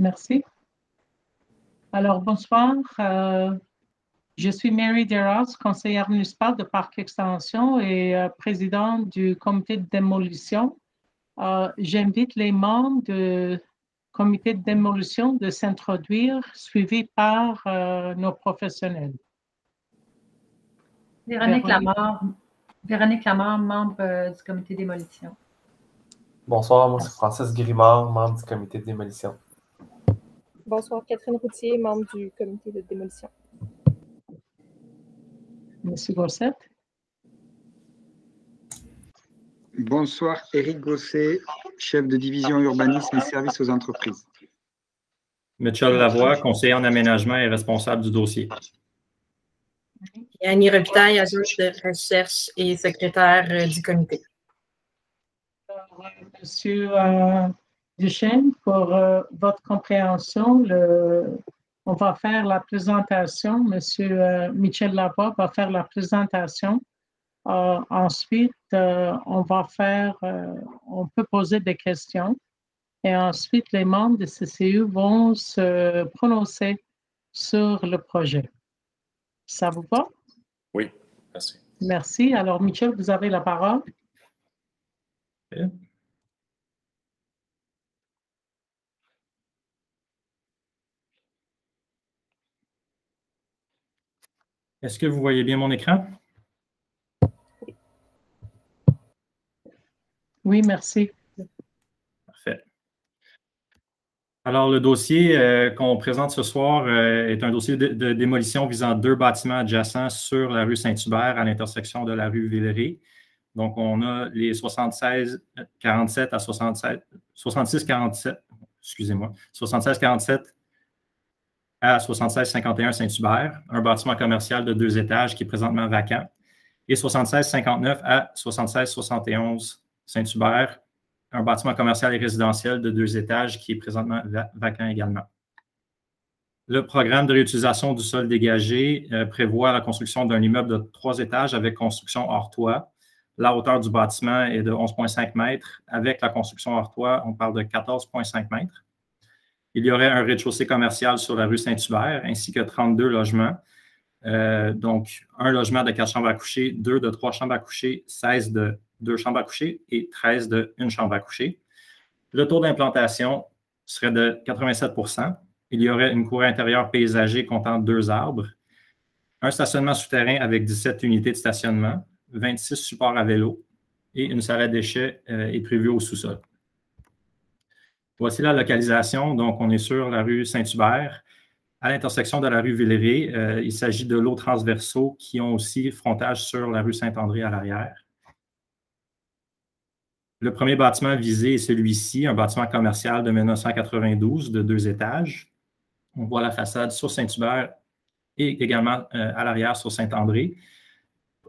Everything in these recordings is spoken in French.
Merci. Alors, bonsoir. Je suis Mary Deras, conseillère municipale de Parc Extension et présidente du comité de démolition. J'invite les membres du comité de démolition de s'introduire, suivis par nos professionnels. Véronique Lamar, membre du comité de démolition. Bonsoir, moi c'est Francis Grimard, membre du comité de démolition. Bonsoir, Catherine Routier, membre du comité de démolition. Monsieur Gossette. Bonsoir, Éric Gosset, chef de division urbanisme et services aux entreprises. Mitchell Lavoie, conseiller en aménagement et responsable du dossier. Et Annie Robitaille, adjointe de recherche et secrétaire du comité. Monsieur Duchesne, pour votre compréhension, on va faire la présentation. Monsieur Michel Lavoie va faire la présentation. Ensuite, on peut poser des questions. Et ensuite, les membres de CCU vont se prononcer sur le projet. Ça vous va? Oui, merci. Merci. Alors, Michel, vous avez la parole. Okay. Est-ce que vous voyez bien mon écran? Oui, merci. Parfait. Alors, le dossier qu'on présente ce soir est un dossier de démolition visant 2 bâtiments adjacents sur la rue Saint-Hubert à l'intersection de la rue Villeray. Donc, on a les 76-47 à 66-47, excusez-moi, 76-47 à 76-51 Saint-Hubert, un bâtiment commercial de 2 étages qui est présentement vacant, et 76-59 à 76-71 Saint-Hubert, un bâtiment commercial et résidentiel de 2 étages qui est présentement vacant également. Le programme de réutilisation du sol dégagé prévoit la construction d'un immeuble de 3 étages avec construction hors toit. La hauteur du bâtiment est de 11,5 mètres. Avec la construction hors toit, on parle de 14,5 mètres. Il y aurait un rez-de-chaussée commercial sur la rue Saint-Hubert ainsi que 32 logements. Donc, un logement de 4 chambres à coucher, 2 de 3 chambres à coucher, 16 de 2 chambres à coucher et 13 de 1 chambre à coucher. Le taux d'implantation serait de 87 %. Il y aurait une cour intérieure paysagée comptant 2 arbres, un stationnement souterrain avec 17 unités de stationnement, 26 supports à vélo et une salle à déchets est prévue au sous-sol. Voici la localisation. Donc, on est sur la rue Saint-Hubert, à l'intersection de la rue Villeray. Il s'agit de lots transversaux qui ont aussi frontage sur la rue Saint-André à l'arrière. Le premier bâtiment visé est celui-ci, un bâtiment commercial de 1992 de 2 étages. On voit la façade sur Saint-Hubert et également à l'arrière sur Saint-André.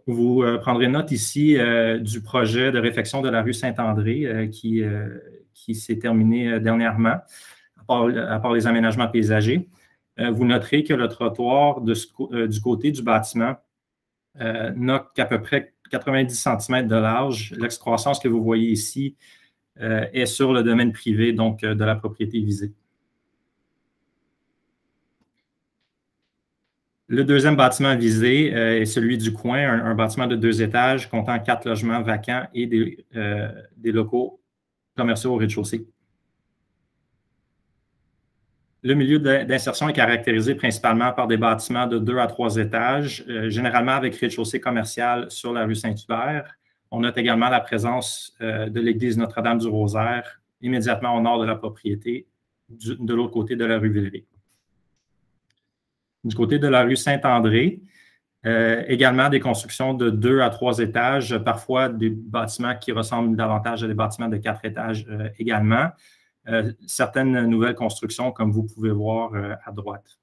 Vous prendrez note ici du projet de réfection de la rue Saint-André qui s'est terminé dernièrement, à part les aménagements paysagers. Vous noterez que le trottoir du côté du bâtiment n'a qu'à peu près 90 cm de large. L'excroissance que vous voyez ici est sur le domaine privé, donc de la propriété visée. Le deuxième bâtiment visé est celui du coin, un bâtiment de 2 étages comptant 4 logements vacants et des locaux commerciaux au rez-de-chaussée. Le milieu d'insertion est caractérisé principalement par des bâtiments de 2 à 3 étages, généralement avec rez-de-chaussée commercial sur la rue Saint-Hubert. On note également la présence de l'église Notre-Dame-du-Rosaire immédiatement au nord de la propriété, de l'autre côté de la rue Villeray. Du côté de la rue Saint-André, également des constructions de 2 à 3 étages, parfois des bâtiments qui ressemblent davantage à des bâtiments de 4 étages également. Certaines nouvelles constructions, comme vous pouvez voir à droite.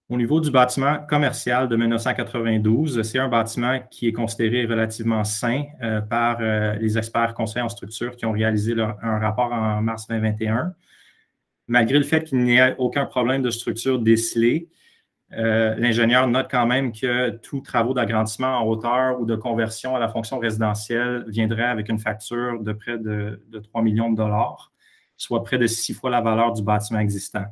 Au niveau du bâtiment commercial de 1992, c'est un bâtiment qui est considéré relativement sain par les experts conseillers en structure qui ont réalisé un rapport en mars 2021. Malgré le fait qu'il n'y ait aucun problème de structure décelé, L'ingénieur note quand même que tous travaux d'agrandissement en hauteur ou de conversion à la fonction résidentielle viendraient avec une facture de près de 3 millions de dollars, soit près de 6 fois la valeur du bâtiment existant.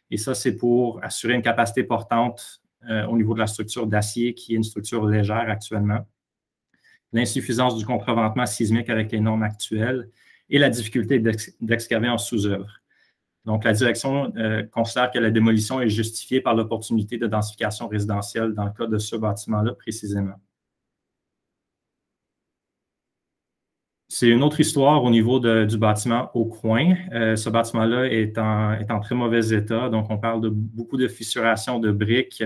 Et ça, c'est pour assurer une capacité portante au niveau de la structure d'acier, qui est une structure légère actuellement, l'insuffisance du contreventement sismique avec les normes actuelles et la difficulté d'excaver en sous-œuvre. Donc, la direction considère que la démolition est justifiée par l'opportunité de densification résidentielle dans le cas de ce bâtiment-là précisément. C'est une autre histoire au niveau du bâtiment au coin. Ce bâtiment-là est en très mauvais état. Donc, on parle de beaucoup de fissuration de briques,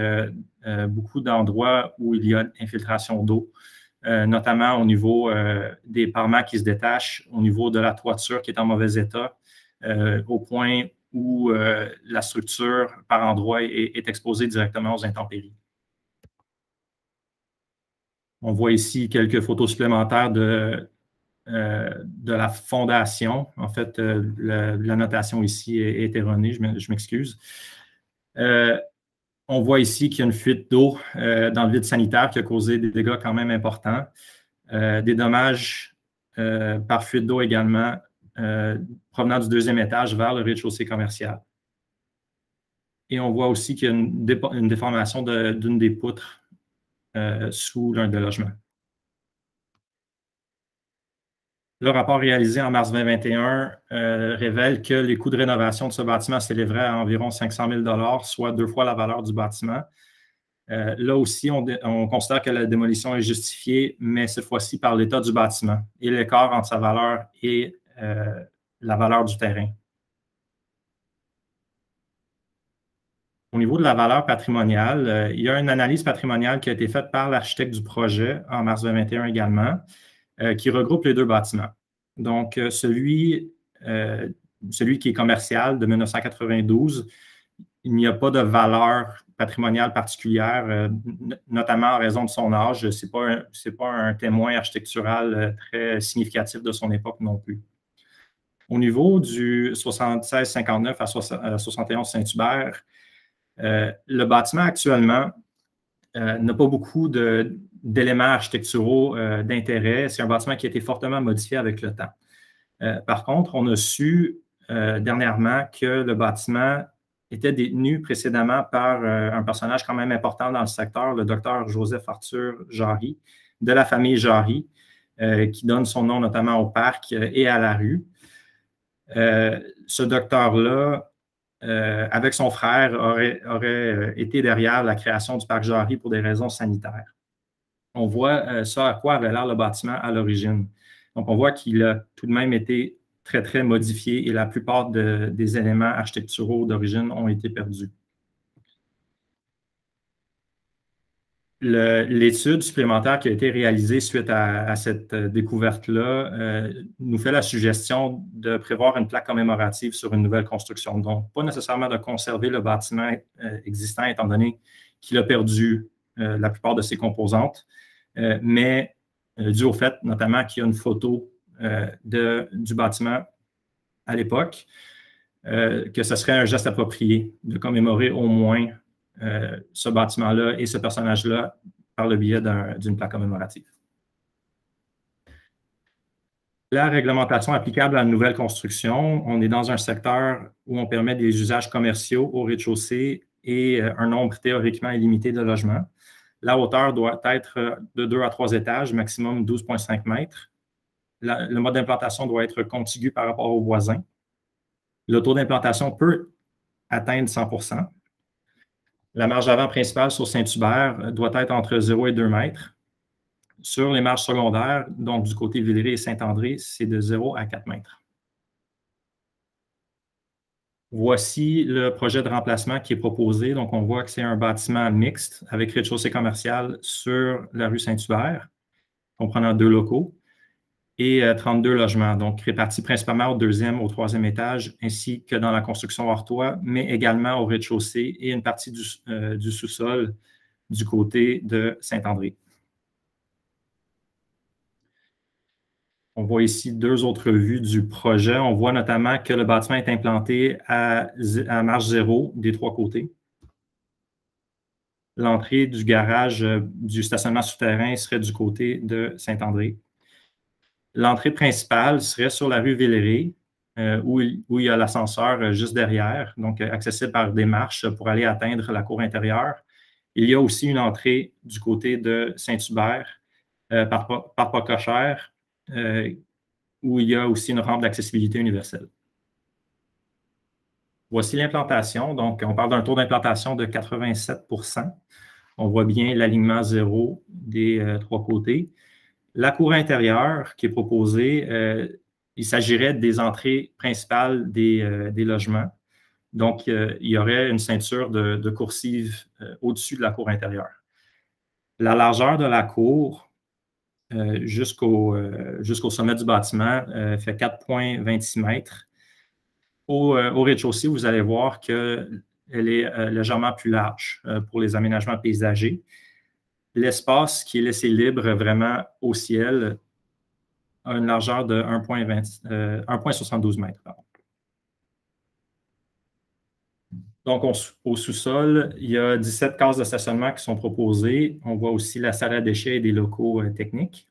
beaucoup d'endroits où il y a infiltration d'eau, notamment au niveau des parements qui se détachent, au niveau de la toiture qui est en mauvais état, au point où la structure, par endroits, est exposée directement aux intempéries. On voit ici quelques photos supplémentaires de la fondation. En fait, la notation ici est erronée, je m'excuse. On voit ici qu'il y a une fuite d'eau dans le vide sanitaire qui a causé des dégâts quand même importants. Des dommages par fuite d'eau également provenant du deuxième étage vers le rez-de-chaussée commercial. Et on voit aussi qu'il y a une déformation d'une des poutres sous l'un des logements. Le rapport réalisé en mars 2021 révèle que les coûts de rénovation de ce bâtiment s'élèveraient à environ 500 000 $, soit 2 fois la valeur du bâtiment. Là aussi, on considère que la démolition est justifiée, mais cette fois-ci par l'état du bâtiment et l'écart entre sa valeur et la valeur du terrain. Au niveau de la valeur patrimoniale, il y a une analyse patrimoniale qui a été faite par l'architecte du projet en mars 2021 également, qui regroupe les deux bâtiments. Donc, celui qui est commercial de 1992, il n'y a pas de valeur patrimoniale particulière, notamment en raison de son âge. Ce n'est pas un témoin architectural très significatif de son époque non plus. Au niveau du 76-59 à 71 Saint-Hubert, le bâtiment actuellement n'a pas beaucoup d'éléments architecturaux d'intérêt. C'est un bâtiment qui a été fortement modifié avec le temps. Par contre, on a su dernièrement que le bâtiment était détenu précédemment par un personnage quand même important dans le secteur, le docteur Joseph Arthur Jarry, de la famille Jarry, qui donne son nom notamment au parc et à la rue. Ce docteur-là, avec son frère, aurait été derrière la création du parc Jarry pour des raisons sanitaires. On voit ça à quoi avait l'air le bâtiment à l'origine. Donc, on voit qu'il a tout de même été très, très modifié et la plupart des éléments architecturaux d'origine ont été perdus. L'étude supplémentaire qui a été réalisée suite à cette découverte-là nous fait la suggestion de prévoir une plaque commémorative sur une nouvelle construction. Donc, pas nécessairement de conserver le bâtiment existant, étant donné qu'il a perdu la plupart de ses composantes, mais dû au fait notamment qu'il y a une photo du bâtiment à l'époque, que ce serait un geste approprié de commémorer au moins ce bâtiment-là et ce personnage-là par le biais d'une plaque commémorative. La réglementation applicable à une nouvelle construction, on est dans un secteur où on permet des usages commerciaux au rez-de-chaussée et un nombre théoriquement illimité de logements. La hauteur doit être de 2 à 3 étages, maximum 12,5 mètres. Le mode d'implantation doit être contigu par rapport aux voisins. Le taux d'implantation peut atteindre 100%. La marge avant principale sur Saint-Hubert doit être entre 0 et 2 mètres. Sur les marges secondaires, donc du côté Villeray et Saint-André, c'est de 0 à 4 mètres. Voici le projet de remplacement qui est proposé. Donc, on voit que c'est un bâtiment mixte avec rez-de-chaussée commerciale sur la rue Saint-Hubert, comprenant 2 locaux et 32 logements, donc répartis principalement au 2e, au 3e étage, ainsi que dans la construction hors toit, mais également au rez-de-chaussée et une partie du sous-sol du côté de Saint-André. On voit ici 2 autres vues du projet. On voit notamment que le bâtiment est implanté à marge 0 des 3 côtés. l'entrée du garage du stationnement souterrain serait du côté de Saint-André. L'entrée principale serait sur la rue Villeray, où il y a l'ascenseur juste derrière, donc accessible par des marches pour aller atteindre la cour intérieure. Il y a aussi une entrée du côté de Saint-Hubert, par Pas-Cochère, où il y a aussi une rampe d'accessibilité universelle. Voici l'implantation. Donc, on parle d'un taux d'implantation de 87 %. On voit bien l'alignement zéro des trois côtés. La cour intérieure qui est proposée, il s'agirait des entrées principales des logements. Donc, il y aurait une ceinture de coursives au-dessus de la cour intérieure. La largeur de la cour jusqu'au sommet du bâtiment fait 4,26 mètres. Au rez-de-chaussée, vous allez voir qu'elle est légèrement plus large pour les aménagements paysagers. L'espace qui est laissé libre vraiment au ciel a une largeur de 1,72 mètres. Pardon. Donc, au sous-sol, il y a 17 cases de stationnement qui sont proposées. On voit aussi la salle à déchets et des locaux techniques.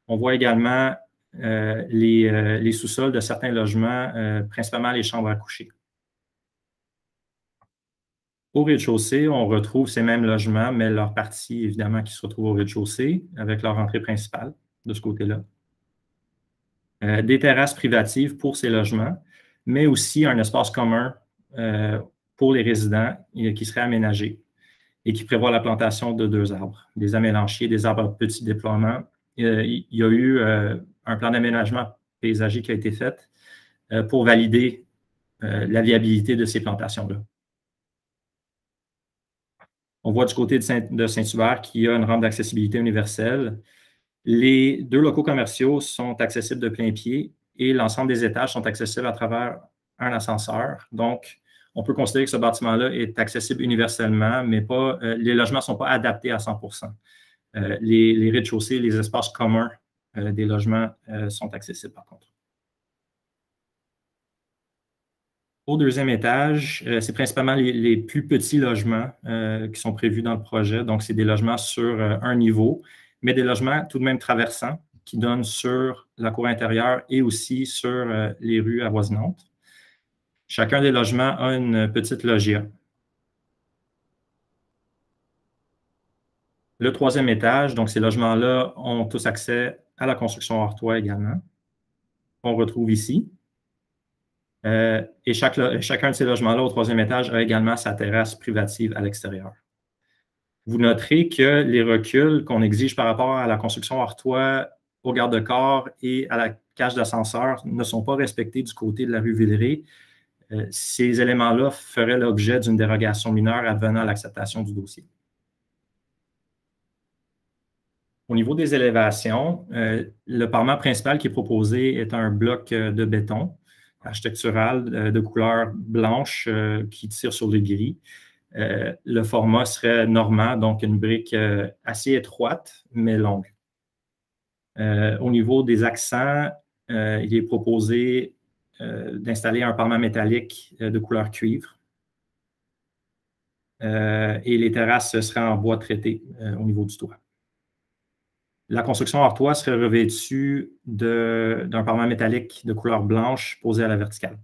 On voit également les sous-sols de certains logements, principalement les chambres à coucher. Au rez-de-chaussée, on retrouve ces mêmes logements, mais leur partie, évidemment, qui se retrouve au rez-de-chaussée, avec leur entrée principale, de ce côté-là. Des terrasses privatives pour ces logements, mais aussi un espace commun pour les résidents qui serait aménagé et qui prévoit la plantation de 2 arbres, des amélanchiers, des arbres à petit déploiement. Il y a eu un plan d'aménagement paysager qui a été fait pour valider la viabilité de ces plantations-là. On voit du côté de Saint-Hubert qu'il y a une rampe d'accessibilité universelle. Les 2 locaux commerciaux sont accessibles de plein pied et l'ensemble des étages sont accessibles à travers un ascenseur. Donc, on peut considérer que ce bâtiment-là est accessible universellement, mais les logements ne sont pas adaptés à 100 %. Les rez-de-chaussée, les espaces communs des logements sont accessibles par contre. Au 2e étage, c'est principalement les plus petits logements qui sont prévus dans le projet. Donc, c'est des logements sur un niveau, mais des logements tout de même traversants qui donnent sur la cour intérieure et aussi sur les rues avoisinantes. Chacun des logements a une petite loggia. Le 3e étage, donc ces logements-là ont tous accès à la construction hors toit également. On retrouve ici. Et chacun de ces logements-là au 3e étage a également sa terrasse privative à l'extérieur. Vous noterez que les reculs qu'on exige par rapport à la construction hors toit, au garde-corps et à la cage d'ascenseur ne sont pas respectés du côté de la rue Villeray. Ces éléments-là feraient l'objet d'une dérogation mineure advenant à l'acceptation du dossier. Au niveau des élévations, le parement principal qui est proposé est un bloc de béton architectural de couleur blanche qui tire sur le gris. Le format serait normand, donc une brique assez étroite, mais longue. Au niveau des accents, il est proposé d'installer un parement métallique de couleur cuivre. Et les terrasses seraient en bois traité au niveau du toit. La construction hors toit serait revêtue d'un parement métallique de couleur blanche posé à la verticale.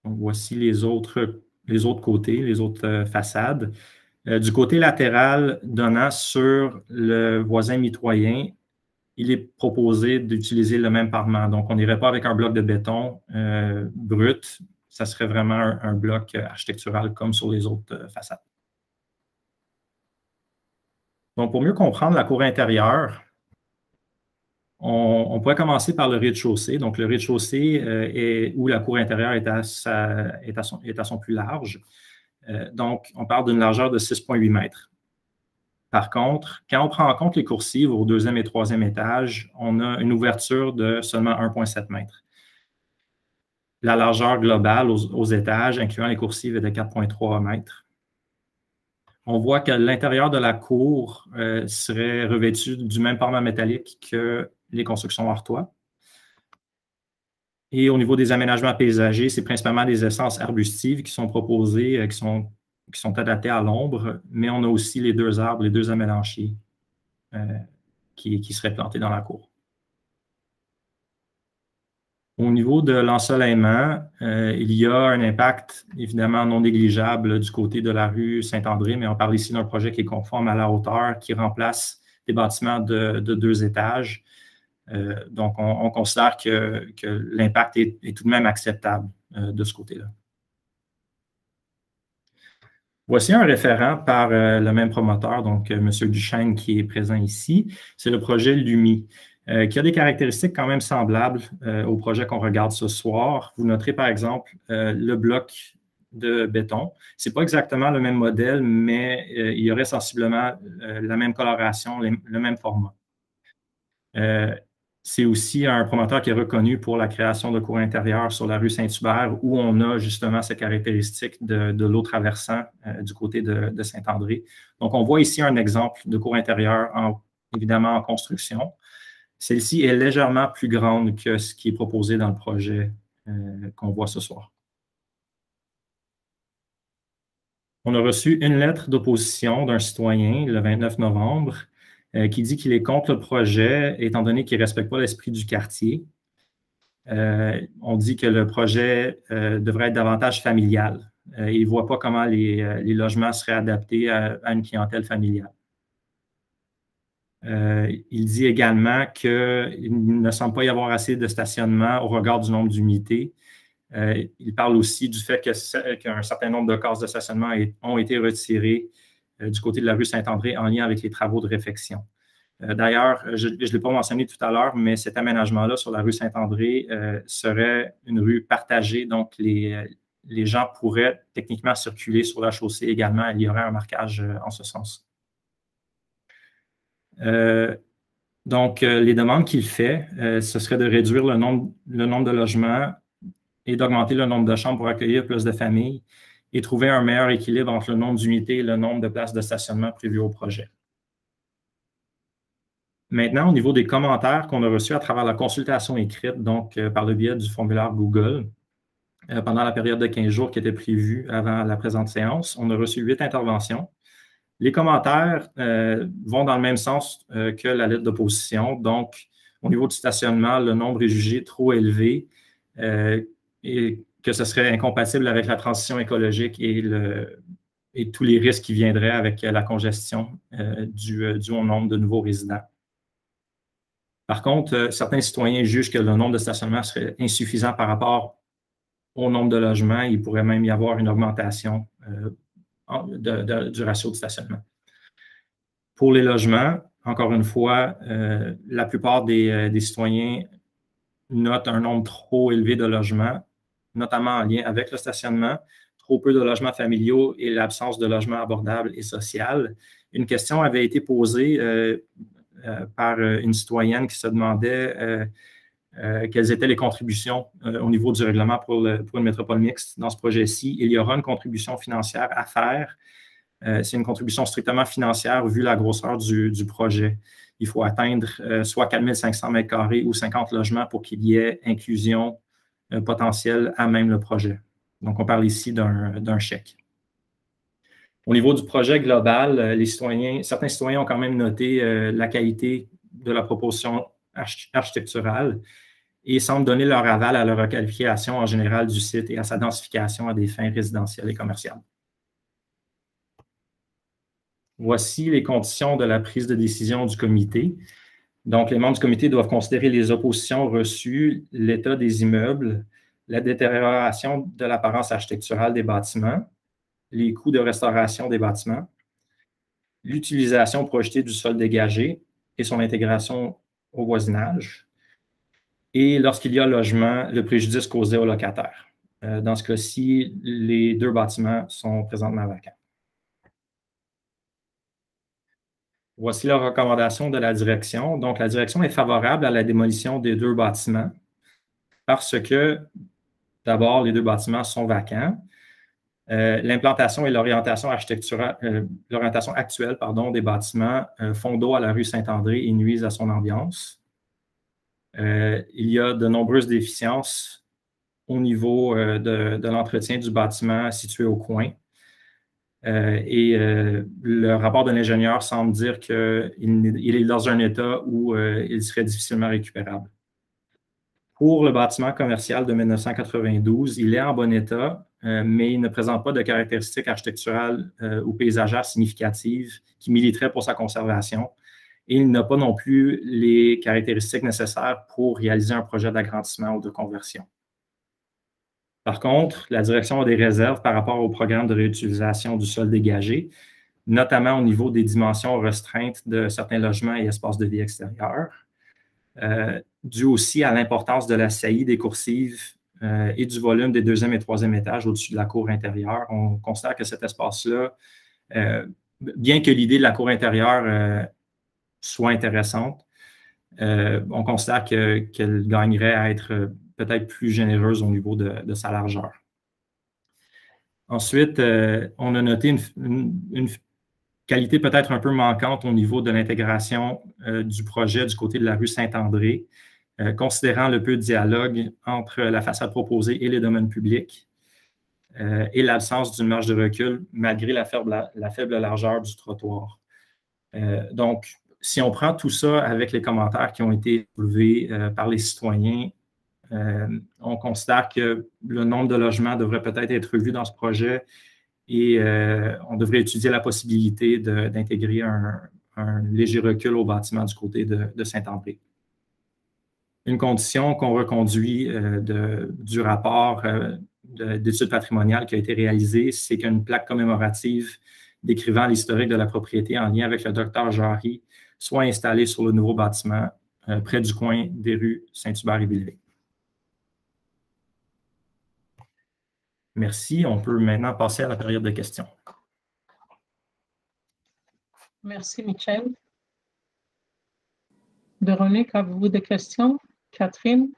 Donc, voici les autres côtés, les autres façades. Du côté latéral donnant sur le voisin mitoyen, il est proposé d'utiliser le même parement. Donc, on n'irait pas avec un bloc de béton brut. Ça serait vraiment un bloc architectural comme sur les autres façades. Donc, pour mieux comprendre la cour intérieure, on pourrait commencer par le rez-de-chaussée. Donc, le rez-de-chaussée où la cour intérieure est à son plus large. Donc, on parle d'une largeur de 6,8 mètres. Par contre, quand on prend en compte les coursives au 2e et 3e étage, on a une ouverture de seulement 1,7 mètres. La largeur globale aux étages, incluant les coursives, est de 4,3 mètres. On voit que l'intérieur de la cour serait revêtu du même parement métallique que les constructions hors toit. Et au niveau des aménagements paysagers, c'est principalement des essences arbustives qui sont proposées, qui sont adaptées à l'ombre, mais on a aussi les 2 arbres, les 2 amélanchiers qui seraient plantés dans la cour. Au niveau de l'ensoleillement, il y a un impact évidemment non négligeable du côté de la rue Saint-André, mais on parle ici d'un projet qui est conforme à la hauteur, qui remplace des bâtiments de 2 étages. Donc, on considère que l'impact est tout de même acceptable de ce côté-là. Voici un référent par le même promoteur, donc M. Duchesne, qui est présent ici. C'est le projet LUMI, qui a des caractéristiques quand même semblables au projet qu'on regarde ce soir. Vous noterez par exemple le bloc de béton. Ce n'est pas exactement le même modèle, mais il y aurait sensiblement la même coloration, le même format. C'est aussi un promoteur qui est reconnu pour la création de cours intérieurs sur la rue Saint-Hubert, où on a justement ces caractéristiques de l'eau traversant du côté de Saint-André. Donc, on voit ici un exemple de cours intérieur, évidemment en construction. Celle-ci est légèrement plus grande que ce qui est proposé dans le projet qu'on voit ce soir. On a reçu une lettre d'opposition d'un citoyen le 29 novembre qui dit qu'il est contre le projet, étant donné qu'il ne respecte pas l'esprit du quartier. On dit que le projet devrait être davantage familial. Il ne voit pas comment les logements seraient adaptés à une clientèle familiale. Il dit également qu'il ne semble pas y avoir assez de stationnement au regard du nombre d'unités. Il parle aussi du fait qu'un certain nombre de cases de stationnement ont été retirées du côté de la rue Saint-André en lien avec les travaux de réfection. D'ailleurs, je ne l'ai pas mentionné tout à l'heure, mais cet aménagement-là sur la rue Saint-André serait une rue partagée, donc les gens pourraient techniquement circuler sur la chaussée également. Il y aurait un marquage en ce sens. Donc, les demandes qu'il fait, ce serait de réduire le nombre de logements et d'augmenter le nombre de chambres pour accueillir plus de familles et trouver un meilleur équilibre entre le nombre d'unités et le nombre de places de stationnement prévues au projet. Maintenant, au niveau des commentaires qu'on a reçus à travers la consultation écrite, donc par le biais du formulaire Google, pendant la période de 15 jours qui était prévue avant la présente séance, on a reçu 8 interventions. Les commentaires vont dans le même sens que la lettre d'opposition. Donc, au niveau du stationnement, le nombre est jugé trop élevé et que ce serait incompatible avec la transition écologique et tous les risques qui viendraient avec la congestion due au nombre de nouveaux résidents. Par contre, certains citoyens jugent que le nombre de stationnements serait insuffisant par rapport au nombre de logements. Il pourrait même y avoir une augmentation du ratio de stationnement. Pour les logements, encore une fois, la plupart des citoyens notent un nombre trop élevé de logements, notamment en lien avec le stationnement, trop peu de logements familiaux et l'absence de logements abordables et social. Une question avait été posée par une citoyenne qui se demandait quelles étaient les contributions au niveau du règlement pour une métropole mixte dans ce projet-ci. Il y aura une contribution financière à faire. C'est une contribution strictement financière vu la grosseur du projet. Il faut atteindre soit 4 500 m² ou 50 logements pour qu'il y ait inclusion potentielle à même le projet. Donc, on parle ici d'un chèque. Au niveau du projet global, certains citoyens ont quand même noté la qualité de la proposition architecturale et semblent donner leur aval à la requalification en général du site et à sa densification à des fins résidentielles et commerciales. Voici les conditions de la prise de décision du comité. Donc, les membres du comité doivent considérer les oppositions reçues, l'état des immeubles, la détérioration de l'apparence architecturale des bâtiments, les coûts de restauration des bâtiments, l'utilisation projetée du sol dégagé et son intégration au voisinage, et lorsqu'il y a logement, le préjudice causé aux locataires. Dans ce cas-ci, les 2 bâtiments sont présentement vacants. Voici la recommandation de la direction. Donc, la direction est favorable à la démolition des 2 bâtiments parce que, d'abord, les 2 bâtiments sont vacants. L'implantation et l'orientation architecturale, l'orientation actuelle des bâtiments font dos à la rue Saint-André et nuisent à son ambiance. Il y a de nombreuses déficiences au niveau de l'entretien du bâtiment situé au coin. Le rapport de l'ingénieur semble dire qu'il est dans un état où il serait difficilement récupérable. Pour le bâtiment commercial de 1992, il est en bon état, mais il ne présente pas de caractéristiques architecturales ou paysagères significatives qui militeraient pour sa conservation. Et il n'a pas non plus les caractéristiques nécessaires pour réaliser un projet d'agrandissement ou de conversion. Par contre, la direction a des réserves par rapport au programme de réutilisation du sol dégagé, notamment au niveau des dimensions restreintes de certains logements et espaces de vie extérieurs, dû aussi à l'importance de la saillie des coursives et du volume des deuxième et troisième étages au-dessus de la cour intérieure. On considère que cet espace-là, bien que l'idée de la cour intérieure soit intéressante, on considère qu'elle gagnerait à être peut-être plus généreuse au niveau de sa largeur. Ensuite, on a noté une qualité peut-être un peu manquante au niveau de l'intégration du projet du côté de la rue Saint-André, considérant le peu de dialogue entre la façade proposée et les domaines publics et l'absence d'une marge de recul malgré la faible largeur du trottoir. Donc, si on prend tout ça avec les commentaires qui ont été soulevés par les citoyens, on considère que le nombre de logements devrait peut-être être revu dans ce projet et on devrait étudier la possibilité d'intégrer un léger recul au bâtiment du côté de Saint-André. Une condition qu'on reconduit du rapport d'études patrimoniales qui a été réalisé, c'est qu'une plaque commémorative décrivant l'historique de la propriété en lien avec le docteur Jarry soit installée sur le nouveau bâtiment près du coin des rues Saint-Hubert et Belleville. Merci. On peut maintenant passer à la période de questions. Merci, Michel. Véronique, avez-vous des questions? Catherine?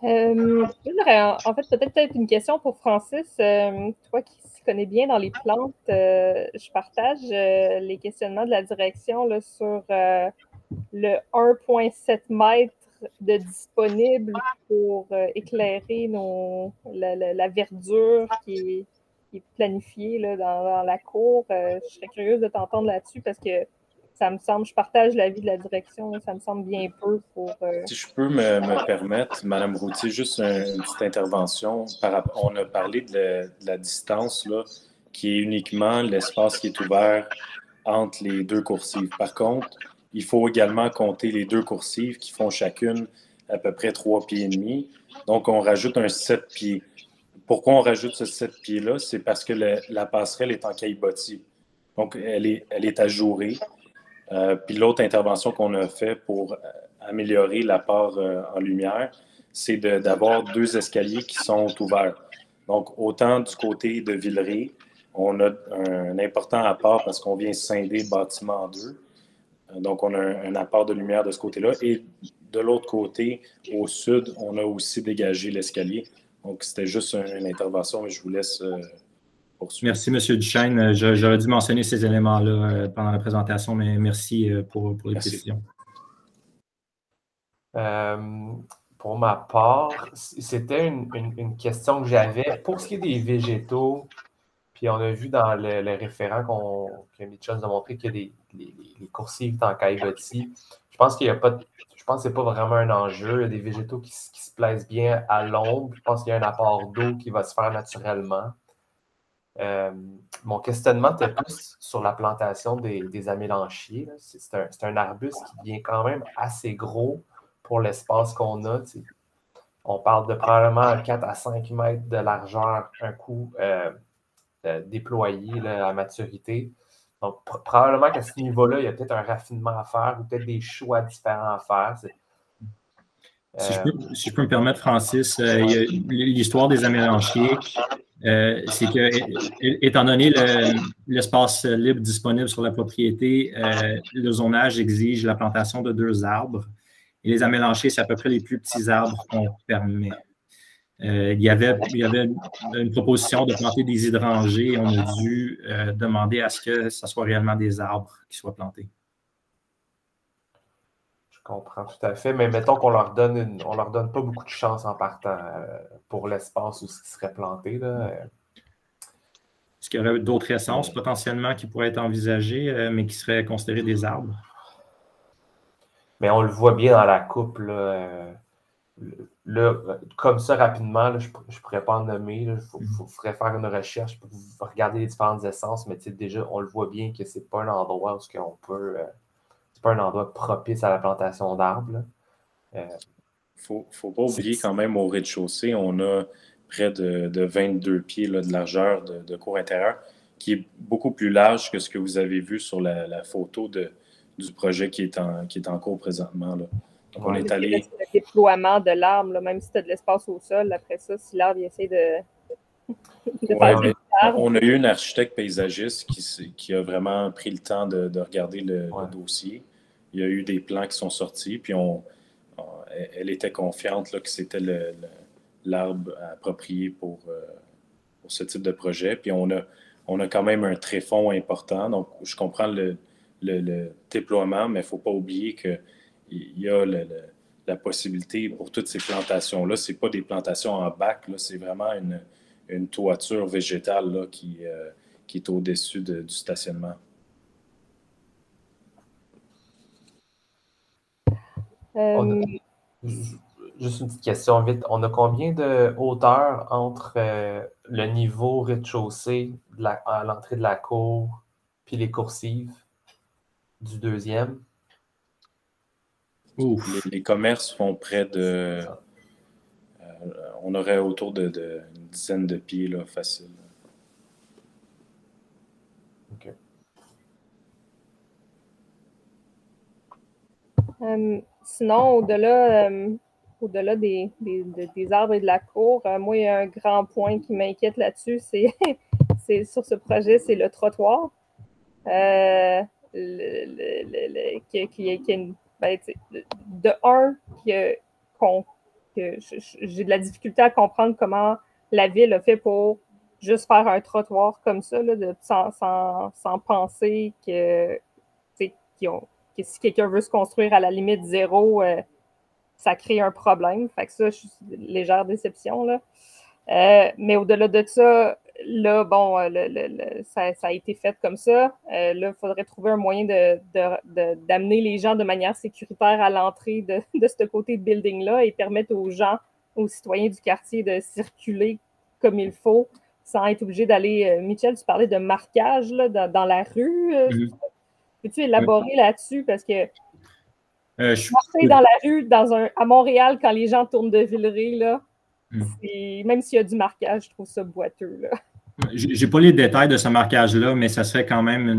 En fait, peut-être une question pour Francis. Toi qui s'y connais bien dans les plantes, je partage les questionnements de la direction là, sur le 1,7 mètres de disponible pour éclairer la verdure qui est planifiée là, dans la cour. Je serais curieuse de t'entendre là-dessus parce que ça me semble, je partage l'avis de la direction, ça me semble bien peu pour... Si je peux me permettre, Mme Routier, juste une petite intervention. On a parlé de la distance, là, qui est uniquement l'espace qui est ouvert entre les deux coursives. Par contre, il faut également compter les deux coursives qui font chacune à peu près 3,5 pieds. Donc, on rajoute un 7 pieds. Pourquoi on rajoute ce 7 pieds-là? C'est parce que la passerelle est en caillebotis. Donc, elle est ajourée. Puis l'autre intervention qu'on a fait pour améliorer l'apport en lumière, c'est d'avoir deux escaliers qui sont ouverts. Donc, autant du côté de Villeray, on a un important apport parce qu'on vient scinder le bâtiment en deux. Donc, on a un apport de lumière de ce côté-là. Et de l'autre côté, au sud, on a aussi dégagé l'escalier. Donc, c'était juste une intervention et je vous laisse... Merci, M. Duchesne. J'aurais dû mentionner ces éléments-là pendant la présentation, mais merci pour les précisions. Pour ma part, c'était une question que j'avais. Pour ce qui est des végétaux, puis on a vu dans le référent que Mitchell nous a montré que les coursives en caillebotis. Je pense qu'il n'y a pas je pense que ce n'est pas vraiment un enjeu. Il y a des végétaux qui se plaisent bien à l'ombre. Je pense qu'il y a un apport d'eau qui va se faire naturellement. Mon questionnement était plus sur la plantation des amélanchiers. C'est un arbuste qui devient quand même assez gros pour l'espace qu'on a. T'sais. On parle de probablement 4 à 5 mètres de largeur, un coup déployé là, à maturité. Donc, probablement qu'à ce niveau-là, il y a peut-être un raffinement à faire ou peut-être des choix différents à faire. Si je peux me permettre, Francis, l'histoire des amélanchiers, c'est que, étant donné l'espace libre disponible sur la propriété, le zonage exige la plantation de 2 arbres. Et les amélanchiers, c'est à peu près les plus petits arbres qu'on permet. Il y avait une proposition de planter des hydrangées et on a dû demander à ce que ce soit réellement des arbres qui soient plantés. Je comprends tout à fait, mais mettons qu'on leur donne on leur donne pas beaucoup de chance en partant pour l'espace où ce qui serait planté, là. Est-ce qu'il y aurait d'autres essences potentiellement qui pourraient être envisagées, mais qui seraient considérées des arbres? Mais on le voit bien dans la coupe, là. Là, comme ça, rapidement, là, je ne pourrais pas en nommer. Il faudrait faire une recherche pour regarder les différentes essences, mais déjà, on le voit bien que ce n'est pas un endroit où on peut. C'est pas un endroit propice à la plantation d'arbres. Faut pas oublier quand même au rez-de-chaussée, on a près de 22 pieds là, de largeur de cour intérieure, qui est beaucoup plus large que ce que vous avez vu sur la photo du projet qui est en cours présentement. Là. Donc, on est allé... Le déploiement de l'arbre, là, même si tu as de l'espace au sol, après ça, si l'arbre essaie de faire des arbres. On a eu une architecte paysagiste qui a vraiment pris le temps de regarder le dossier. Il y a eu des plans qui sont sortis, puis elle était confiante là, que c'était l'arbre approprié pour ce type de projet. Puis on a quand même un tréfonds important. Donc, je comprends le déploiement, mais il ne faut pas oublier qu'il y a la possibilité pour toutes ces plantations-là. Ce n'est pas des plantations en bac, c'est vraiment une toiture végétale là, qui est au-dessus du stationnement. Juste une petite question vite. On a combien de hauteur entre le niveau rez-de-chaussée à l'entrée de la cour puis les coursives du deuxième? Les commerces font près de... on aurait autour d'une dizaine de pieds, là, facile. OK. Sinon, au-delà des arbres et de la cour, moi, il y a un grand point qui m'inquiète là-dessus, c'est sur ce projet, c'est le trottoir. J'ai de la difficulté à comprendre comment la ville a fait pour juste faire un trottoir comme ça, là, sans penser que si quelqu'un veut se construire à la limite zéro, ça crée un problème. Fait que ça, je suis légère déception, là. Mais au-delà de ça, là, bon, ça a été fait comme ça. Là, il faudrait trouver un moyen d'amener les gens de manière sécuritaire à l'entrée de ce côté de building-là et permettre aux gens, aux citoyens du quartier de circuler comme il faut sans être obligé d'aller... Michel, tu parlais de marquage là, dans la rue. Peux-tu élaborer là-dessus? Parce que marcher dans la rue à Montréal quand les gens tournent de Villeray, là, même s'il y a du marquage, je trouve ça boiteux. Je n'ai pas les détails de ce marquage-là, mais ça serait quand même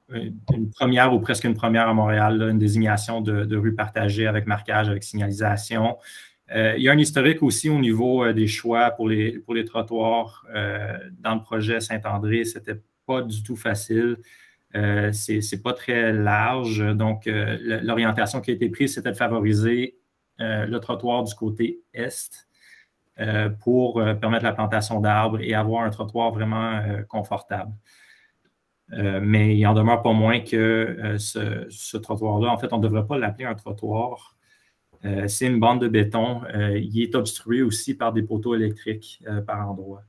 une première ou presque une première à Montréal, là, une désignation de rue partagée avec marquage, avec signalisation. Il y a un historique aussi au niveau des choix pour les trottoirs. Dans le projet Saint-André, ce n'était pas du tout facile. C'est pas très large. Donc, l'orientation qui a été prise, c'était de favoriser le trottoir du côté est pour permettre la plantation d'arbres et avoir un trottoir vraiment confortable. Mais il en demeure pas moins que ce trottoir-là, en fait, on ne devrait pas l'appeler un trottoir. C'est une bande de béton. Il est obstrué aussi par des poteaux électriques par endroits.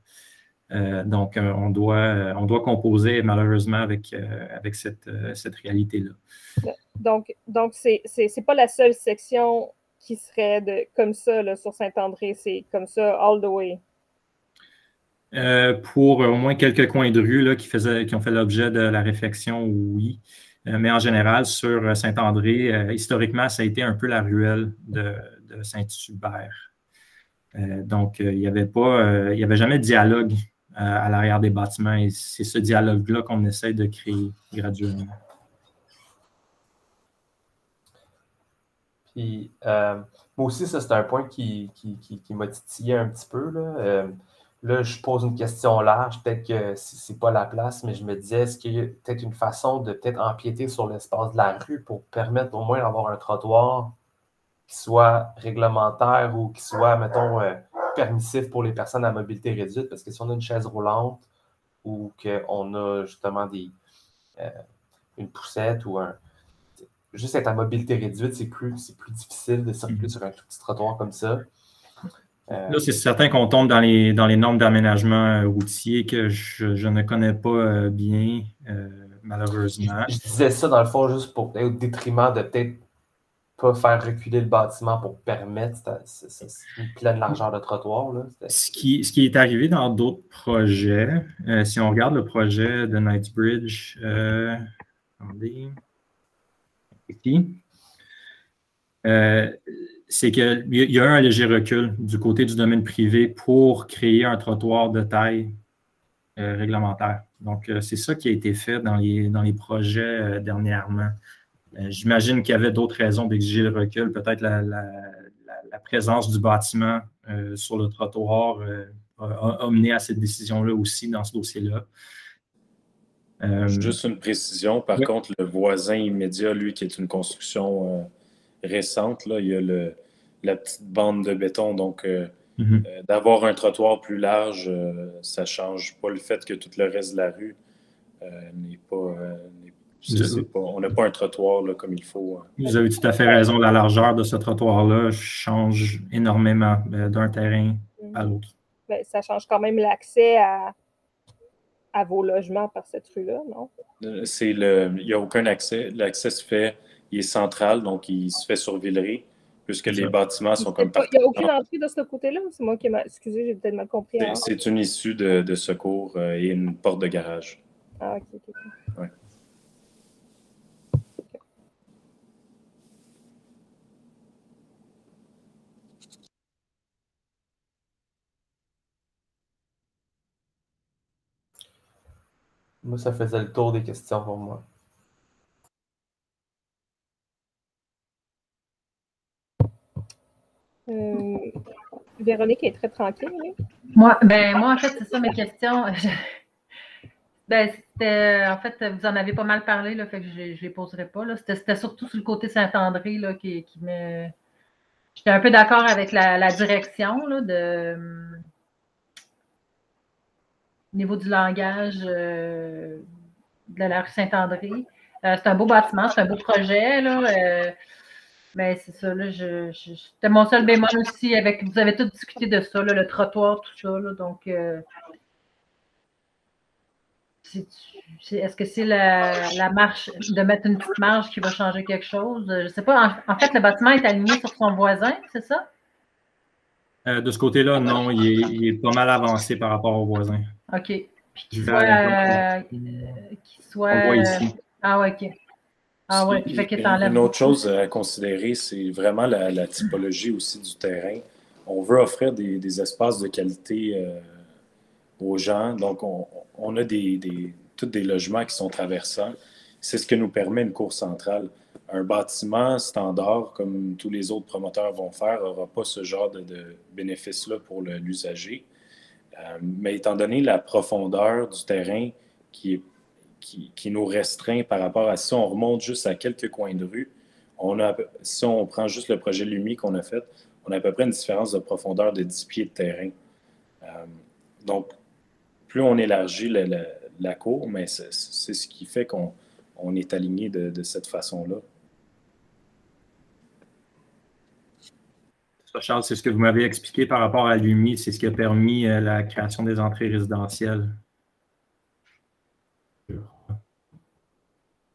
Donc, on doit composer malheureusement avec cette réalité-là. Donc c'est pas la seule section qui serait comme ça là, sur Saint-André, c'est comme ça all the way. Pour au moins quelques coins de rue là, qui ont fait l'objet de la réflexion, oui. Mais en général, sur Saint-André, historiquement, ça a été un peu la ruelle de Saint-Hubert. Donc, il n'y avait jamais de dialogue à l'arrière des bâtiments et c'est ce dialogue-là qu'on essaie de créer graduellement. Puis, moi aussi, ça, c'est un point qui m'a titillé un petit peu, là. Là, je pose une question large, peut-être que ce n'est pas la place, mais je me disais, est-ce qu'il y a peut-être une façon de peut-être empiéter sur l'espace de la rue pour permettre au moins d'avoir un trottoir qui soit réglementaire ou qui soit, mettons, permissif pour les personnes à mobilité réduite? Parce que si on a une chaise roulante ou qu'on a justement une poussette ou juste être à mobilité réduite, c'est plus difficile de circuler sur un tout petit trottoir comme ça. Là, c'est certain qu'on tombe dans les normes d'aménagement routier que je ne connais pas bien, malheureusement. Je disais ça, dans le fond, juste au détriment de peut-être pas faire reculer le bâtiment pour permettre une pleine largeur de trottoir. Là. Ce qui est arrivé dans d'autres projets, si on regarde le projet de Knightsbridge, attendez, ici, c'est qu'il y a un léger recul du côté du domaine privé pour créer un trottoir de taille réglementaire. Donc, c'est ça qui a été fait dans les projets dernièrement. J'imagine qu'il y avait d'autres raisons d'exiger le recul, peut-être la présence du bâtiment sur le trottoir a mené à cette décision-là aussi dans ce dossier-là. Juste une précision, par contre, le voisin immédiat, lui, qui est une construction récente, là, il y a la petite bande de béton, donc d'avoir un trottoir plus large, ça ne change pas le fait que tout le reste de la rue n'est pas... on n'a pas un trottoir là, comme il faut. Vous avez tout à fait raison. La largeur de ce trottoir-là change énormément d'un terrain à l'autre. Ben, ça change quand même l'accès à vos logements par cette rue-là, non? Il n'y a aucun accès. L'accès se fait, il est central, donc il se fait sur Villeray, puisque les bâtiments sont comme partout. Il n'y a aucune entrée de ce côté-là? C'est moi qui ai excusez, j'ai peut-être mal compris. C'est une issue de secours et une porte de garage. Ah, OK. Ouais. Moi, ça faisait le tour des questions pour moi. Véronique est très tranquille. Oui? Moi, en fait, c'est ça mes questions. En fait, vous en avez pas mal parlé, là, fait que je ne les poserai pas. C'était surtout sur le côté Saint-André là, qui me... J'étais un peu d'accord avec la direction là, au niveau du langage de la rue Saint-André. C'est un beau bâtiment, c'est un beau projet. Là, mais c'est ça, là, c'était mon seul bémol aussi. Vous avez tout discuté de ça, là, le trottoir, tout ça. Là, donc, est-ce que c'est la marche, de mettre une petite marge qui va changer quelque chose? Je ne sais pas. En fait, le bâtiment est aligné sur son voisin, c'est ça? De ce côté-là, non, il est pas mal avancé par rapport au voisin. OK. Puis qu'il soit... On voit ici. Ah, OK. Ah ouais, fait que une autre chose à considérer, c'est vraiment la typologie aussi du terrain. On veut offrir des espaces de qualité aux gens. Donc, on a tous des logements qui sont traversants. C'est ce que nous permet une cour centrale. Un bâtiment standard, comme tous les autres promoteurs vont faire, n'aura pas ce genre de bénéfice-là pour l'usager. Mais étant donné la profondeur du terrain qui nous restreint par rapport à si on remonte juste à quelques coins de rue, si on prend juste le projet LUMI qu'on a fait, on a à peu près une différence de profondeur de 10 pieds de terrain. Donc, plus on élargit la cour, mais c'est ce qui fait qu'on est aligné de cette façon-là. Ça, Charles, c'est ce que vous m'avez expliqué par rapport à l'UMI, c'est ce qui a permis la création des entrées résidentielles.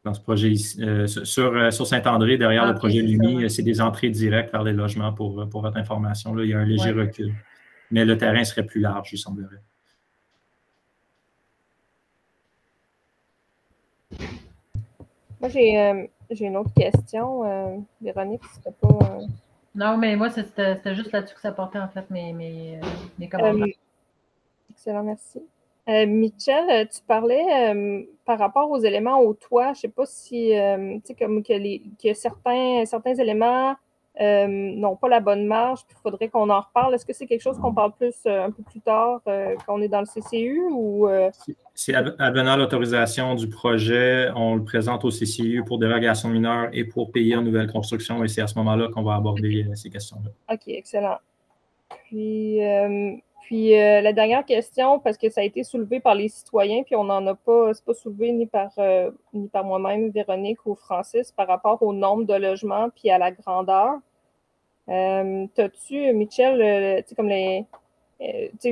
Dans ce projet ici, sur Saint-André, derrière le projet LUMI, c'est des entrées directes vers les logements pour votre information. Là, il y a un léger recul. Mais le terrain serait plus large, il semblerait. Moi, j'ai une autre question. Véronique, c'était pas... Non, mais moi, c'était juste là-dessus que ça portait, en fait, mes commentaires. Excellent, merci. Michel, tu parlais par rapport aux éléments au toit, je ne sais pas si, tu sais, comme que certains éléments n'ont pas la bonne marge, puis il faudrait qu'on en reparle. Est-ce que c'est quelque chose qu'on parle plus un peu plus tard quand on est dans le CCU ou... C'est advenant l'autorisation du projet, on le présente au CCU pour dérogation mineure et pour payer en nouvelle construction, et c'est à ce moment-là qu'on va aborder ces questions-là. OK, excellent. Puis, Puis la dernière question, parce que ça a été soulevé par les citoyens, puis on n'en a pas, c'est pas soulevé ni par moi-même, Véronique ou Francis, par rapport au nombre de logements puis à la grandeur. T'as-tu, Michel, tu sais, comme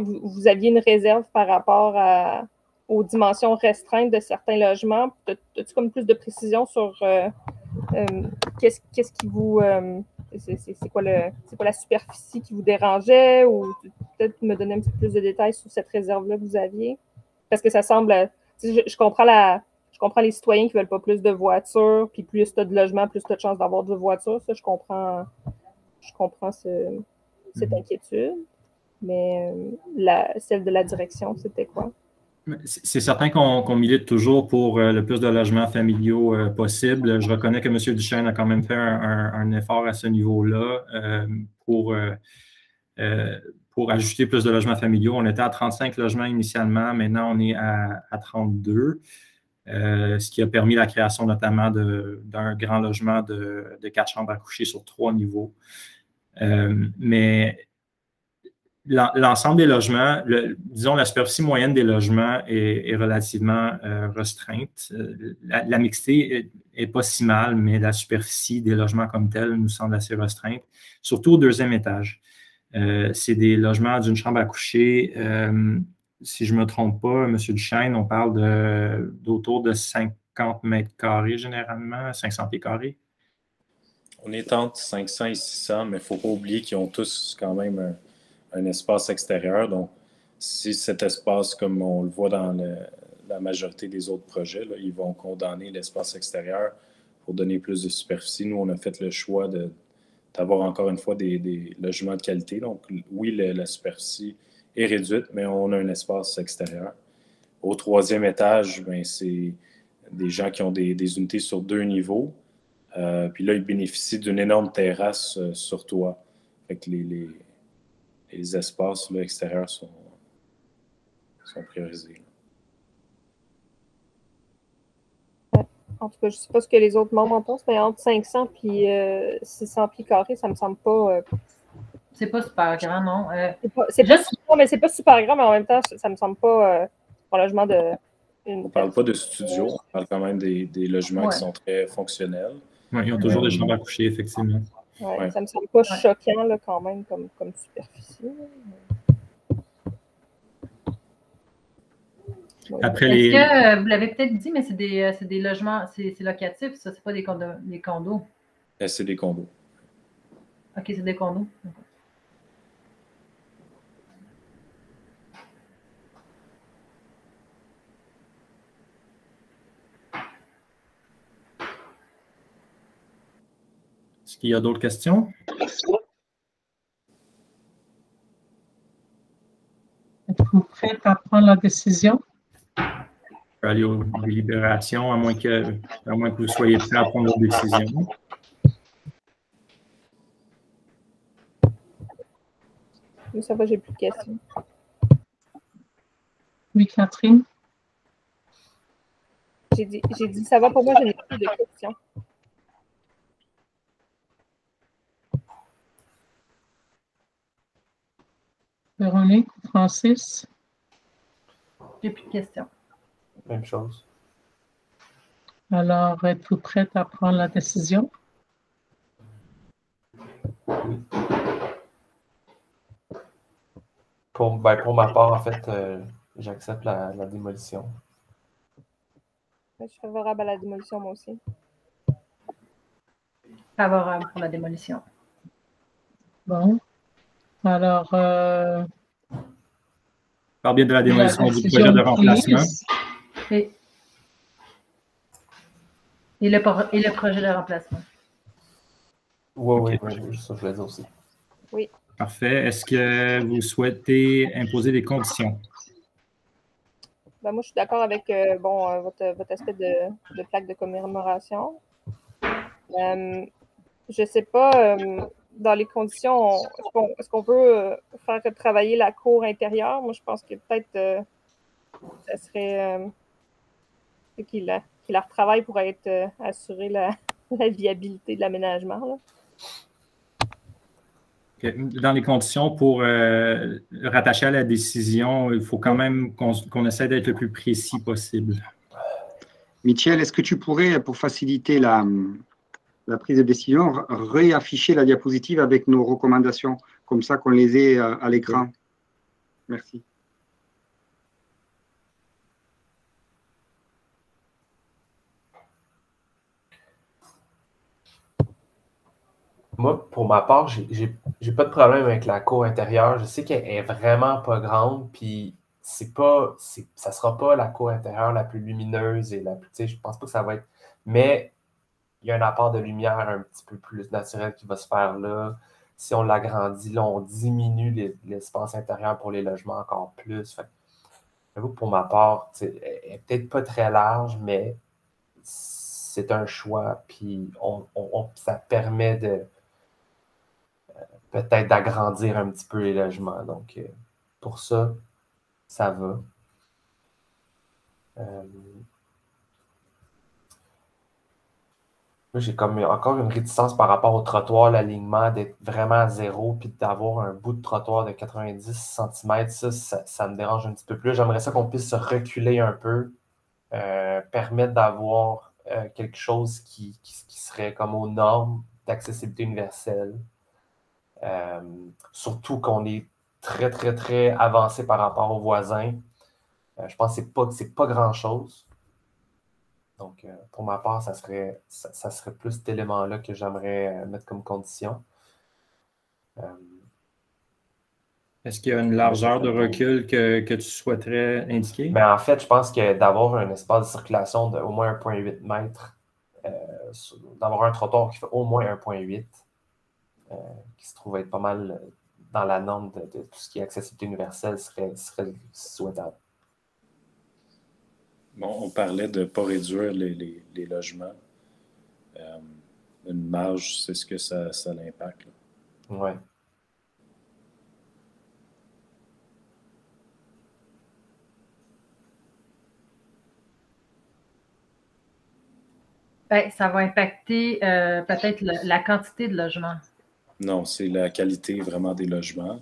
vous aviez une réserve par rapport aux dimensions restreintes de certains logements. As-tu comme plus de précision sur qu'est-ce qui vous... c'est quoi la superficie qui vous dérangeait ou peut-être me donner un petit peu plus de détails sur cette réserve-là que vous aviez? Parce que ça semble... Je comprends les citoyens qui ne veulent pas plus de voitures, puis plus tu as de logements, plus tu as de chances d'avoir de voitures. Ça, je comprends cette inquiétude. Mais celle de la direction, c'était quoi? C'est certain qu'on milite toujours pour le plus de logements familiaux possible. Je reconnais que M. Duchesne a quand même fait un effort à ce niveau-là pour ajouter plus de logements familiaux. On était à 35 logements initialement, maintenant on est à 32, ce qui a permis la création notamment d'un grand logement de 4 chambres à coucher sur 3 niveaux. Mais l'ensemble des logements, disons, la superficie moyenne des logements est relativement restreinte. La mixité est pas si mal, mais la superficie des logements comme telle nous semble assez restreinte, surtout au 2e étage. C'est des logements d'une chambre à coucher. Si je ne me trompe pas, M. Duchesne, on parle d'autour de 50 mètres carrés généralement, 500 pieds carrés. On est entre 500 et 600, mais il ne faut pas oublier qu'ils ont tous quand même un espace extérieur. Donc, si cet espace, comme on le voit dans la majorité des autres projets, là, ils vont condamner l'espace extérieur pour donner plus de superficie. Nous, on a fait le choix d'avoir encore une fois des logements de qualité. Donc, oui, la superficie est réduite, mais on a un espace extérieur. Au 3e étage, c'est des gens qui ont des unités sur 2 niveaux. Puis là, ils bénéficient d'une énorme terrasse sur toit. Fait que les espaces là, extérieurs sont priorisés. En tout cas, je ne sais pas ce que les autres membres en pensent, mais entre 500 et 600 pieds carrés, ça ne me semble pas... C'est pas super grand, non? C'est pas super grand, mais en même temps, ça ne me semble pas un logement de... On ne parle pas de studio, on parle quand même des logements qui sont très fonctionnels. Oui, ils ont toujours des chambres à coucher, effectivement. Ouais. Ça ne me semble pas choquant là, quand même comme superficie. Après Est-ce que vous l'avez peut-être dit, mais c'est des logements, c'est locatif, ça, c'est pas des condos? C'est des condos. OK, c'est des condos. Est-ce qu'il y a d'autres questions? Êtes-vous prêt à prendre la décision? Je peux aller aux délibérations, à moins que vous soyez prêt à prendre votre décision. Ça va, j'ai plus de questions. Oui, Catherine? J'ai dit ça va pour moi, je n'ai plus de questions. Véronique, Francis? J'ai plus de questions. Même chose. Alors, êtes-vous prête à prendre la décision? Oui. Pour ma part, en fait, j'accepte la démolition. Je suis favorable à la démolition, moi aussi. Favorable pour la démolition. Bon. Alors, Parle bien de la démolition du projet de remplacement. Et le projet de remplacement. Oui, ça je l'ai dit aussi. Oui. Parfait. Est-ce que vous souhaitez imposer des conditions? Ben, moi, je suis d'accord avec votre aspect de plaque de commémoration. Je ne sais pas, dans les conditions, est-ce qu'on peut faire travailler la cour intérieure? Moi, je pense que peut-être ça serait qu'il la retravaille pour assurer la viabilité de l'aménagement. Dans les conditions pour rattacher à la décision, il faut quand même qu'on essaie d'être le plus précis possible. Michel, est-ce que tu pourrais, pour faciliter la prise de décision, réafficher la diapositive avec nos recommandations, comme ça qu'on les ait à l'écran? Merci. Moi, pour ma part, j'ai pas de problème avec la cour intérieure. Je sais qu'elle est vraiment pas grande, puis ça sera pas la cour intérieure la plus lumineuse et la plus, tu sais, je pense pas que ça va être, mais il y a un apport de lumière un petit peu plus naturel qui va se faire là. Si on l'agrandit, là, on diminue l'espace intérieur pour les logements encore plus. Fait, j'avoue que pour ma part, elle est peut-être pas très large, mais c'est un choix, puis ça permet de peut-être d'agrandir un petit peu les logements. Donc, pour ça, ça va. Moi, j'ai comme encore une réticence par rapport au trottoir, l'alignement, d'être vraiment à zéro, puis d'avoir un bout de trottoir de 90 cm. Ça me dérange un petit peu plus. J'aimerais ça qu'on puisse se reculer un peu, permettre d'avoir quelque chose qui serait comme aux normes d'accessibilité universelle. Surtout qu'on est très, très, très avancé par rapport aux voisins. Je pense que c'est pas grand-chose. Donc, pour ma part, ça serait plus cet élément-là que j'aimerais mettre comme condition. Est-ce qu'il y a une largeur de recul que tu souhaiterais indiquer? Mais en fait, je pense que d'avoir un espace de circulation d'au moins 1,8 m, d'avoir un trottoir qui fait au moins 1,8 qui se trouve être pas mal dans la norme de tout ce qui est accessibilité universelle serait souhaitable. Bon, on parlait de ne pas réduire les logements. Une marge, c'est ce que ça l'impacte. Oui. Ben, ça va impacter peut-être la quantité de logements. Non, c'est la qualité vraiment des logements.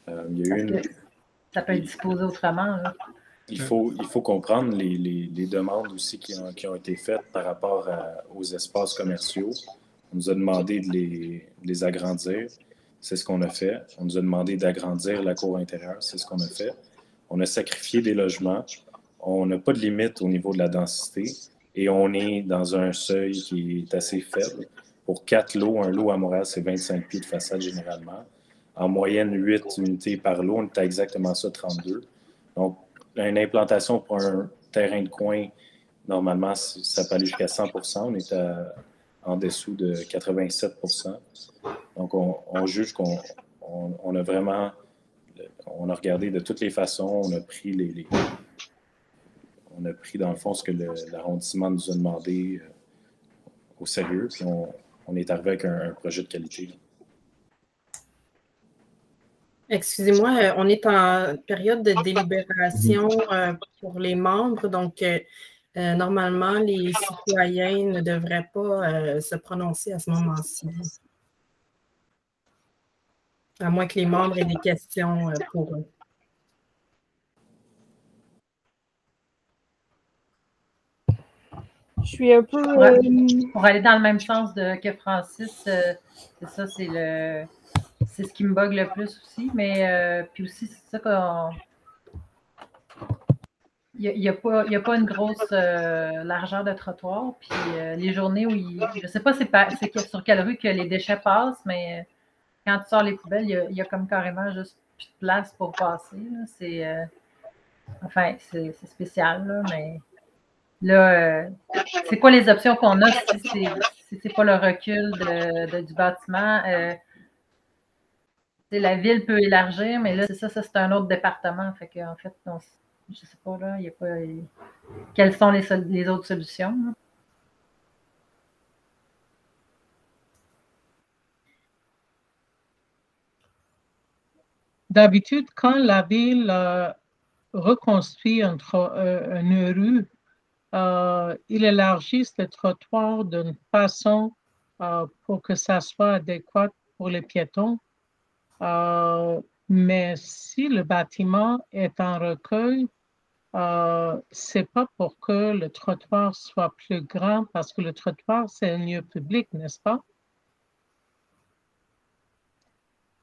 Il y a ça peut être disposé autrement. Là. Il faut comprendre les demandes aussi qui ont été faites par rapport aux espaces commerciaux. On nous a demandé de les agrandir. C'est ce qu'on a fait. On nous a demandé d'agrandir la cour intérieure. C'est ce qu'on a fait. On a sacrifié des logements. On n'a pas de limite au niveau de la densité et on est dans un seuil qui est assez faible. Pour 4 lots, un lot à Montréal, c'est 25 pieds de façade généralement. En moyenne, 8 unités par lot. On est à exactement ça, 32. Donc, une implantation pour un terrain de coin, normalement, ça peut aller jusqu'à 100 %. On est en dessous de 87 %. Donc, on juge qu'on a vraiment... On a regardé de toutes les façons. On a pris on a pris, dans le fond, ce que l'arrondissement nous a demandé au sérieux. Puis, on est arrivé avec un projet de qualité. Excusez-moi, on est en période de délibération pour les membres, donc normalement, les citoyens ne devraient pas se prononcer à ce moment-ci. À moins que les membres aient des questions pour eux. Je suis un peu... Pour aller dans le même sens que Francis, c'est ça, c'est ce qui me bug le plus aussi, mais puis aussi, c'est ça qu'on... Il n'y a pas une grosse largeur de trottoir, puis les journées où je ne sais pas c'est sur quelle rue que les déchets passent, mais quand tu sors les poubelles, il y a comme carrément juste plus de place pour passer. C'est spécial, là, mais là, c'est quoi les options qu'on a si c'est pas le recul du bâtiment? La ville peut élargir, mais là, ça c'est un autre département. Fait que, en fait, je ne sais pas, là, il n'y a pas. Quelles sont les autres solutions? Là? D'habitude, quand la ville reconstruit une rue, ils élargissent le trottoir d'une façon pour que ça soit adéquat pour les piétons. Mais si le bâtiment est en recueil, c'est pas pour que le trottoir soit plus grand, parce que le trottoir, c'est un lieu public, n'est-ce pas?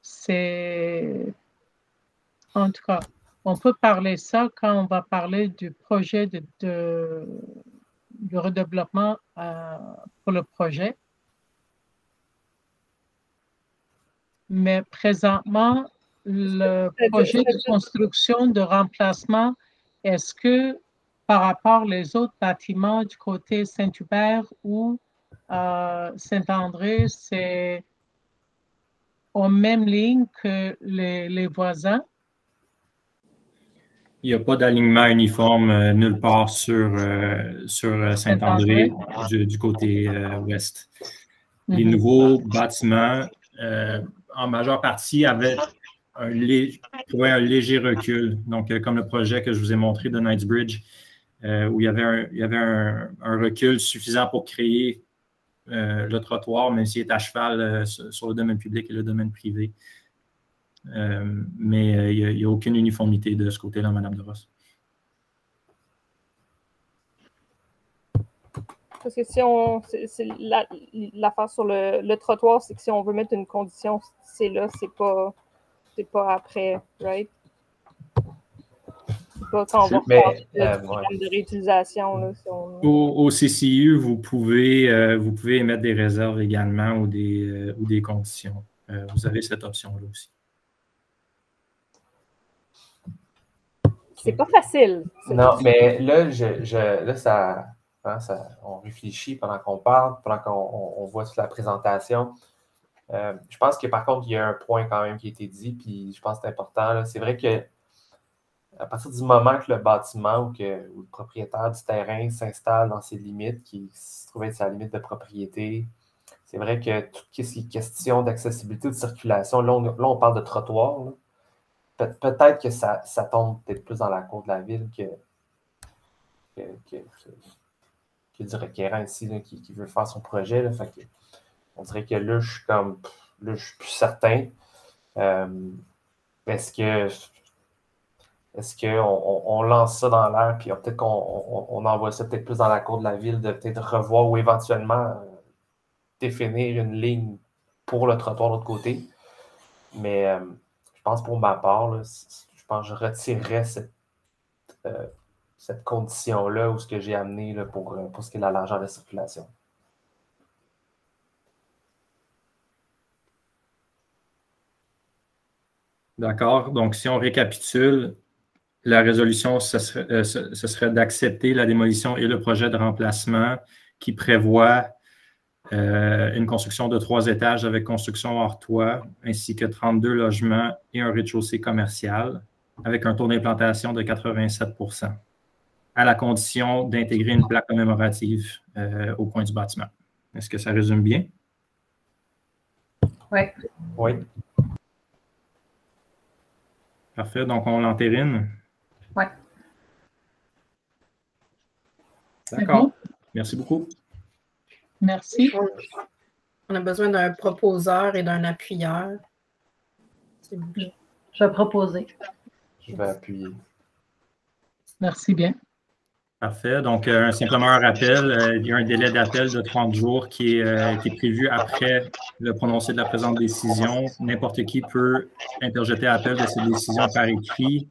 C'est, en tout cas, on peut parler ça quand on va parler du projet du redéveloppement pour le projet. Mais présentement, le projet de construction de remplacement, est-ce que par rapport aux autres bâtiments du côté Saint-Hubert ou Saint-André, c'est aux mêmes lignes que les voisins? Il n'y a pas d'alignement uniforme nulle part sur Saint-André du côté ouest. Les nouveaux bâtiments, en majeure partie, avaient un léger recul. Donc, comme le projet que je vous ai montré de Knightsbridge, où il y avait un recul suffisant pour créer le trottoir, même s'il est à cheval sur le domaine public et le domaine privé. Mais il n'y a aucune uniformité de ce côté-là, Mme De Ross. Parce que si c'est l'affaire sur le trottoir, c'est que si on veut mettre une condition, c'est là, c'est pas après, right? C'est pas quand on va faire le programme de réutilisation. Là, si au CCU, vous pouvez émettre des réserves également ou des conditions. Vous avez cette option-là aussi. C'est pas facile. Non, mais là, on réfléchit pendant qu'on parle, pendant qu'on voit toute la présentation. Je pense que par contre, il y a un point quand même qui a été dit, puis je pense que c'est important. C'est vrai que à partir du moment que le bâtiment ou le propriétaire du terrain s'installe dans ses limites, qui se trouve être sa limite de propriété, c'est vrai que tout ce qui est question d'accessibilité ou de circulation, là, on parle de trottoir. Là. Peut-être que ça tombe peut-être plus dans la cour de la ville que du requérant ici là, qui veut faire son projet. Là, fait que, on dirait que là, je suis plus certain. Est-ce qu'on lance ça dans l'air, puis peut-être qu'on envoie ça peut-être plus dans la cour de la ville, de peut-être revoir ou éventuellement définir une ligne pour le trottoir de l'autre côté. Mais je pense pour ma part, là, je pense que je retirerais cette condition-là ou ce que j'ai amené là, pour ce qui est de la largeur de circulation. D'accord. Donc, si on récapitule, la résolution, ce serait d'accepter la démolition et le projet de remplacement qui prévoit une construction de 3 étages avec construction hors toit, ainsi que 32 logements et un rez-de-chaussée commercial, avec un taux d'implantation de 87 %, à la condition d'intégrer une plaque commémorative au coin du bâtiment. Est-ce que ça résume bien? Oui. Oui. Parfait. Donc, on l'entérine? Oui. D'accord. Merci beaucoup. Merci. On a besoin d'un proposeur et d'un appuyeur. Je vais proposer. Je vais appuyer. Merci bien. Parfait. Donc, simplement un rappel, il y a un délai d'appel de 30 jours qui est prévu après le prononcé de la présente décision. N'importe qui peut interjeter appel de cette décision par écrit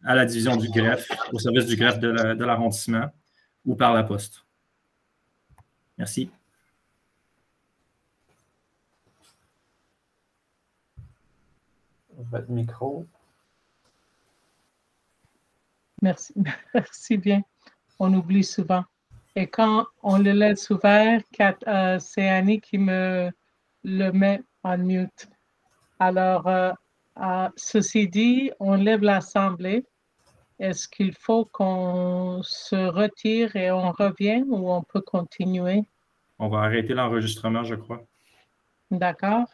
à la division du greffe, au service du greffe de l'arrondissement ou par la poste. Merci. Votre micro. Merci. Merci bien. On oublie souvent. Et quand on le laisse ouvert, c'est Annie qui me le met en mute. Alors, ceci dit, on lève l'Assemblée. Est-ce qu'il faut qu'on se retire et on revient ou on peut continuer? On va arrêter l'enregistrement, je crois. D'accord.